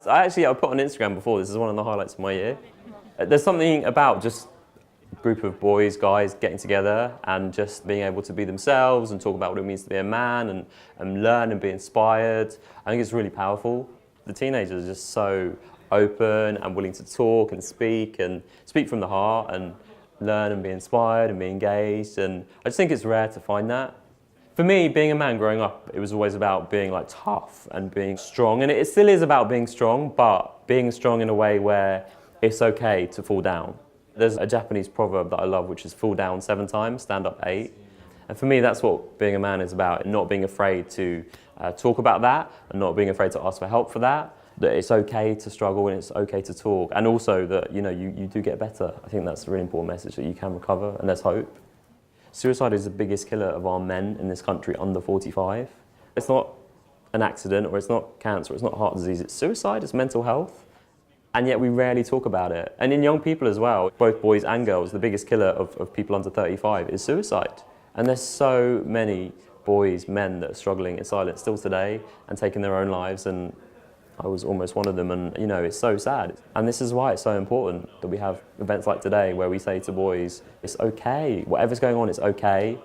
I put on Instagram before, this is one of the highlights of my year. There's something about just a group of boys, guys getting together and just being able to be themselves and talk about what it means to be a man and learn and be inspired. I think it's really powerful. The teenagers are just so open and willing to talk and speak from the heart and learn and be inspired and be engaged, and I just think it's rare to find that. For me, being a man growing up, it was always about being like tough and being strong, and it still is about being strong, but being strong in a way where it's okay to fall down. There's a Japanese proverb that I love, which is fall down 7 times, stand up 8. And for me, that's what being a man is about, not being afraid to talk about that and not being afraid to ask for help for that. That it's okay to struggle and it's okay to talk, and also that you do get better. I think that's a really important message, that you can recover and there's hope. Suicide is the biggest killer of our men in this country under 45. It's not an accident, or it's not cancer, it's not heart disease, it's suicide, it's mental health. And yet we rarely talk about it. And in young people as well, both boys and girls, the biggest killer of people under 35 is suicide. And there's so many boys, men that are struggling in silence still today and taking their own lives, and I was almost one of them, and it's so sad. And this is why it's so important that we have events like today where we say to boys, it's okay, whatever's going on, it's okay.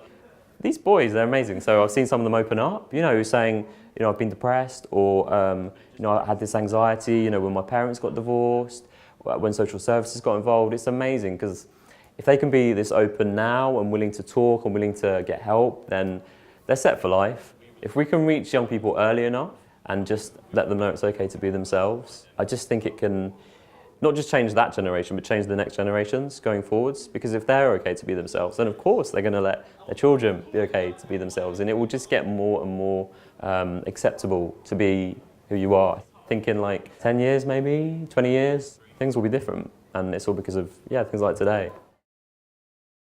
These boys, they're amazing. So I've seen some of them open up, saying, I've been depressed, or I had this anxiety, when my parents got divorced, when social services got involved. It's amazing, because if they can be this open now and willing to talk and willing to get help, then they're set for life. If we can reach young people early enough and just let them know it's okay to be themselves, I just think it can not just change that generation, but change the next generations going forwards. Because if they're okay to be themselves, then of course they're going to let their children be okay to be themselves, and it will just get more and more acceptable to be who you are. I think in like 10 years, maybe 20 years, things will be different, and it's all because of things like today.